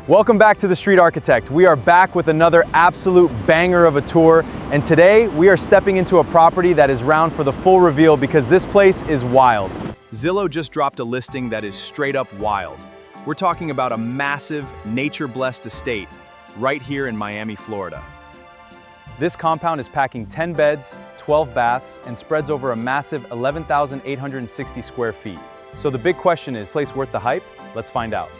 Welcome back to The Street Architect. We are back with another absolute banger of a tour, and today we are stepping into a property that is round for the full reveal because this place is wild. Zillow just dropped a listing that is straight up wild. We're talking about a massive, nature-blessed estate right here in Miami, Florida. This compound is packing 10 beds, 12 baths, and spreads over a massive 11,860 square feet. So the big question is, place worth the hype? Let's find out.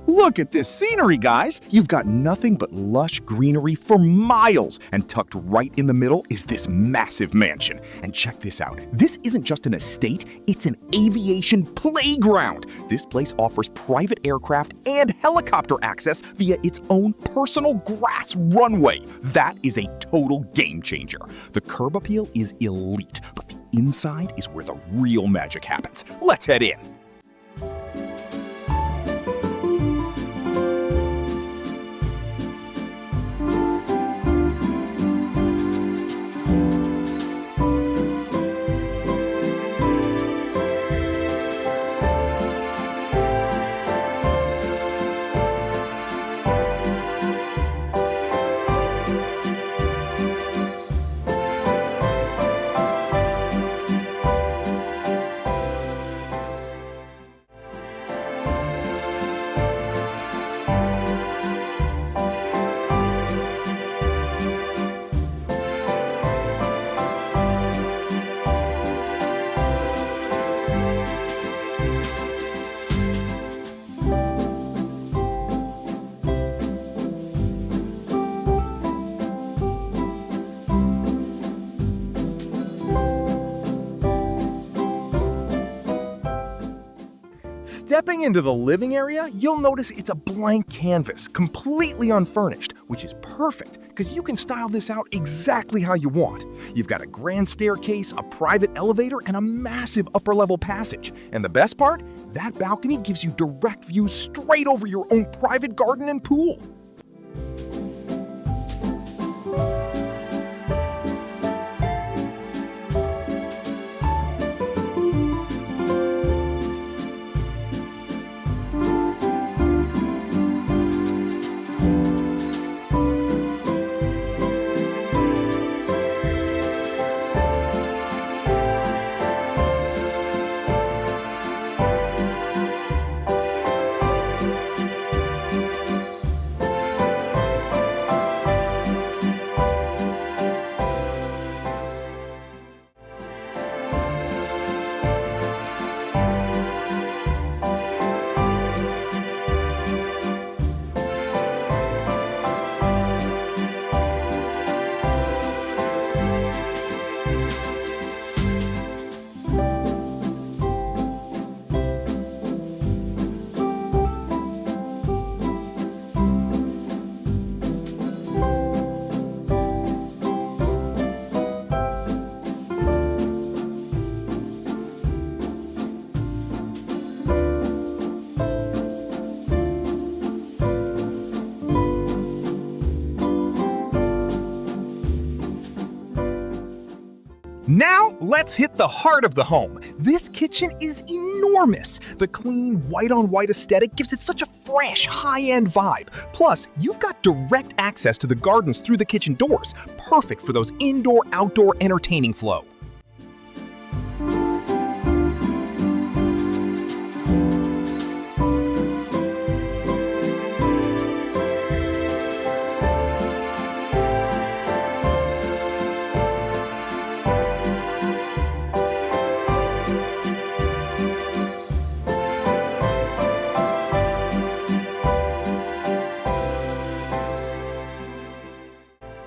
Look at this scenery, guys! You've got nothing but lush greenery for miles, and tucked right in the middle is this massive mansion. And check this out. This isn't just an estate, it's an aviation playground. This place offers private aircraft and helicopter access via its own personal grass runway. That is a total game changer. The curb appeal is elite, but the inside is where the real magic happens. Let's head in. Stepping into the living area, you'll notice it's a blank canvas, completely unfurnished, which is perfect because you can style this out exactly how you want. You've got a grand staircase, a private elevator, and a massive upper-level passage. And the best part? That balcony gives you direct views straight over your own private garden and pool. Now, let's hit the heart of the home. This kitchen is enormous. The clean, white-on-white aesthetic gives it such a fresh, high-end vibe. Plus, you've got direct access to the gardens through the kitchen doors, perfect for those indoor-outdoor entertaining flow.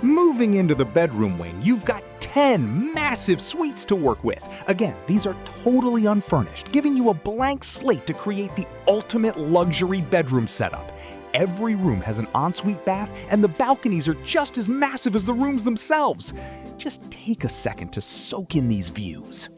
Moving into the bedroom wing, you've got 10 massive suites to work with. Again, these are totally unfurnished, giving you a blank slate to create the ultimate luxury bedroom setup. Every room has an ensuite bath, and the balconies are just as massive as the rooms themselves. Just take a second to soak in these views.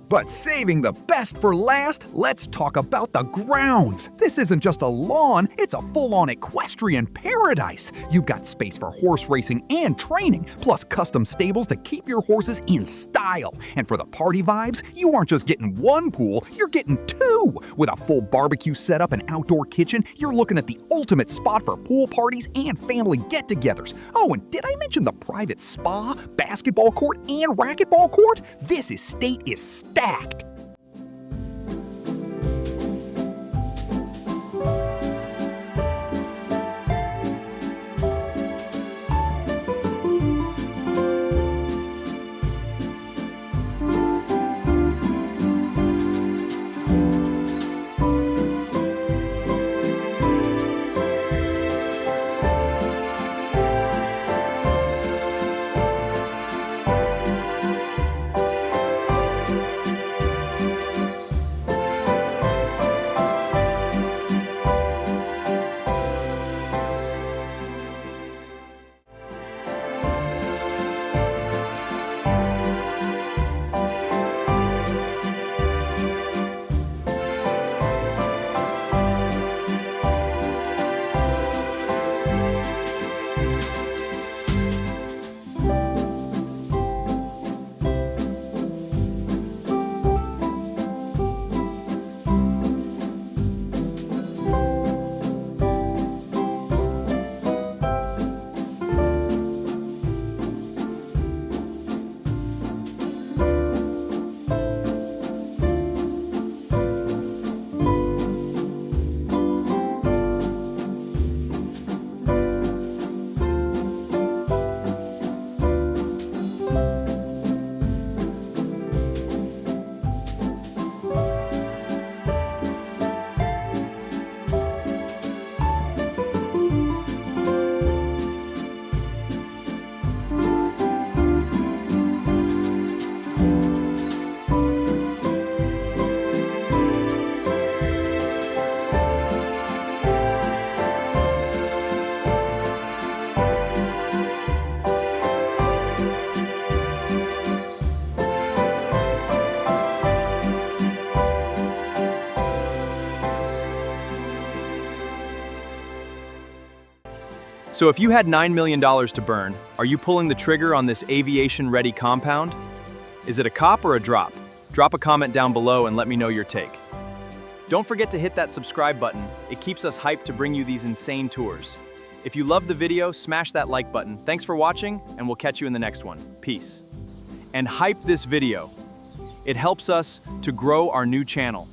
But saving the best for last, let's talk about the grounds. This isn't just a lawn, it's a full-on equestrian paradise. You've got space for horse racing and training, plus custom stables to keep your horses in style. And for the party vibes, you aren't just getting one pool, you're getting two. With a full barbecue setup and outdoor kitchen, you're looking at the ultimate spot for pool parties and family get-togethers. Oh, and did I mention the private spa, basketball court, and racquetball court? This estate is stacked. So if you had $9 million to burn, are you pulling the trigger on this aviation-ready compound? Is it a cop or a drop? Drop a comment down below and let me know your take. Don't forget to hit that subscribe button. It keeps us hyped to bring you these insane tours. If you loved the video, smash that like button. Thanks for watching, and we'll catch you in the next one. Peace. And hype this video. It helps us to grow our new channel.